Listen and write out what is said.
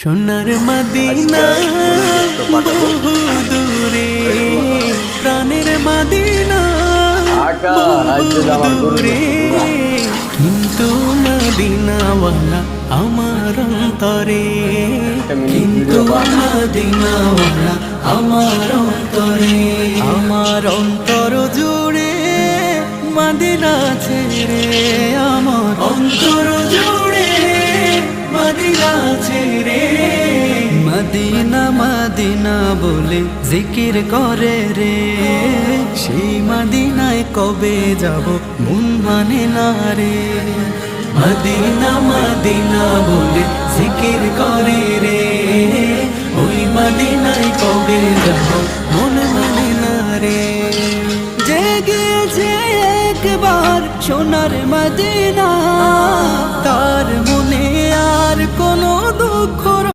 সোনার মদিনা বহু দূরে, প্রাণের মদিনা বহু দূরে, কিন্তু মদিনাওয়ালা আমার অন্তরে, কিন্তু মদিনাওয়ালা আমার অন্তরে, আমার অন্তর জুড়ে মদিনা ছেড়ে, আমার অন্তর জুড়ে মদিনা ছেড়ে। মদিনা মদিনা বলে জিকির করে রে, সেই মদিনায় কবে যাব মন মানে না রে। মদিনা মদিনা বলে জিকির করে রে, ওই মদিনায় কবে যাব মন মানে না রে। জেগেছে একবার সোনার মদিনা,